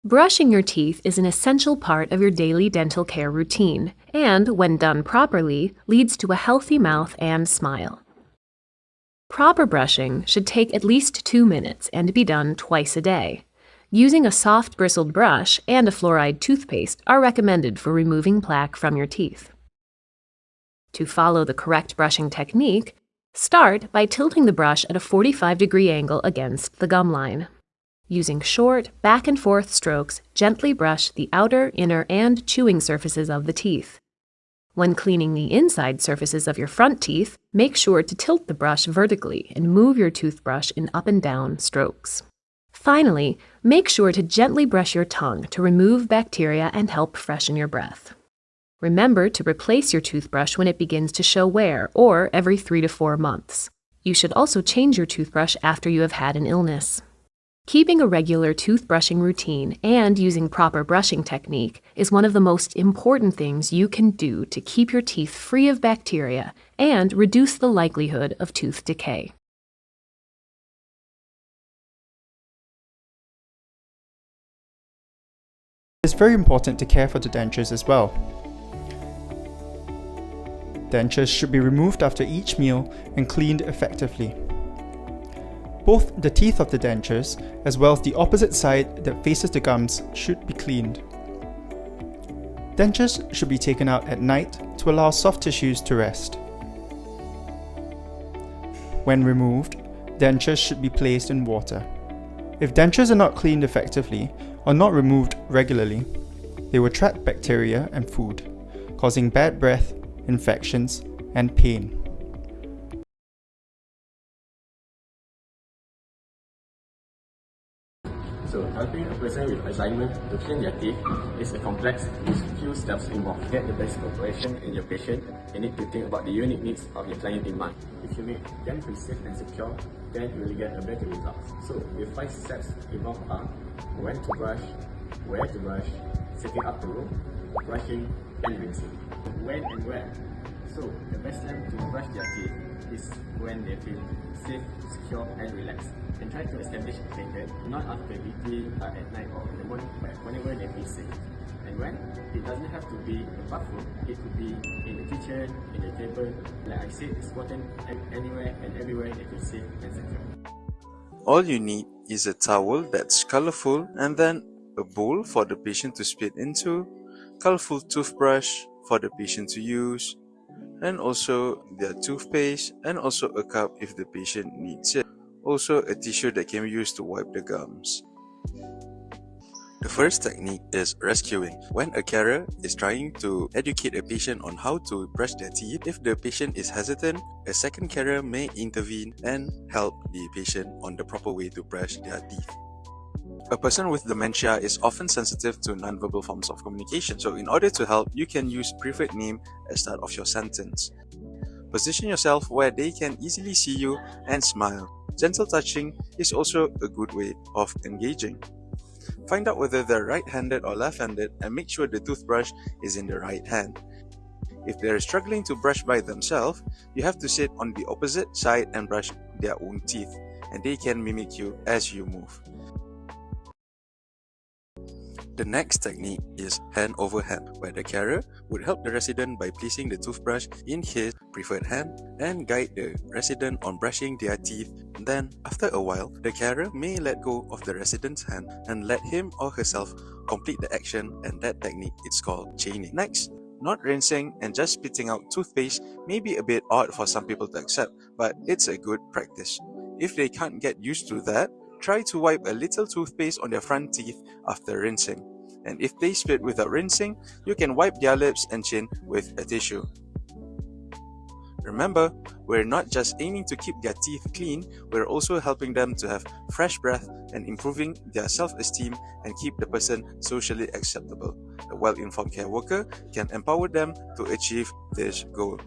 Brushing your teeth is an essential part of your daily dental care routine, and, when done properly, leads to a healthy mouth and smile. Proper brushing should take at least 2 minutes and be done twice a day. Using a soft bristled brush and a fluoride toothpaste are recommended for removing plaque from your teeth. To follow the correct brushing technique, start by tilting the brush at a 45-degree angle against the gum line. Using short, back-and-forth strokes, gently brush the outer, inner, and chewing surfaces of the teeth. When cleaning the inside surfaces of your front teeth, make sure to tilt the brush vertically and move your toothbrush in up and down strokes. Finally, make sure to gently brush your tongue to remove bacteria and help freshen your breath. Remember to replace your toothbrush when it begins to show wear, or every 3 to 4 months. You should also change your toothbrush after you have had an illness. Keeping a regular toothbrushing routine and using proper brushing technique is one of the most important things you can do to keep your teeth free of bacteria and reduce the likelihood of tooth decay. It's very important to care for the dentures as well. Dentures should be removed after each meal and cleaned effectively. Both the teeth of the dentures, as well as the opposite side that faces the gums, should be cleaned. Dentures should be taken out at night to allow soft tissues to rest. When removed, dentures should be placed in water. If dentures are not cleaned effectively or not removed regularly, they will trap bacteria and food, causing bad breath, infections, and pain. So, helping a person with Alzheimer to clean their teeth is a complex with few steps involved. Get the best cooperation in your patient. You need to think about the unique needs of your client in mind. If you make them feel safe and secure, then you will get a better result. So, the 5 steps involved are when to brush, where to brush, setting up the room, brushing, and rinsing. When and where. So, the best time to brush their teeth is when they feel safe, secure, and relaxed. And try to establish a pattern, not after eating at night or in the morning, but whenever they feel safe. And when? It doesn't have to be a bathroom, it could be in the kitchen, in the table. Like I said, it's important anywhere and everywhere they feel safe and secure. All you need is a towel that's colorful and then a bowl for the patient to spit into, colorful toothbrush for the patient to use, and also their toothpaste, and also a cup if the patient needs it. Also a tissue that can be used to wipe the gums. The first technique is rescuing. When a carer is trying to educate a patient on how to brush their teeth, if the patient is hesitant, a second carer may intervene and help the patient on the proper way to brush their teeth. A person with dementia is often sensitive to nonverbal forms of communication, so in order to help, you can use preferred name at the start of your sentence. Position yourself where they can easily see you and smile. Gentle touching is also a good way of engaging. Find out whether they're right-handed or left-handed and make sure the toothbrush is in the right hand. If they're struggling to brush by themselves, you have to sit on the opposite side and brush their own teeth, and they can mimic you as you move. The next technique is hand over hand, where the carer would help the resident by placing the toothbrush in his preferred hand and guide the resident on brushing their teeth. Then, after a while, the carer may let go of the resident's hand and let him or herself complete the action, and that technique is called chaining. Next, not rinsing and just spitting out toothpaste may be a bit odd for some people to accept, but it's a good practice. If they can't get used to that, try to wipe a little toothpaste on their front teeth after rinsing. And if they spit without rinsing, you can wipe their lips and chin with a tissue. Remember, we're not just aiming to keep their teeth clean, we're also helping them to have fresh breath and improving their self-esteem and keep the person socially acceptable. A well-informed care worker can empower them to achieve this goal.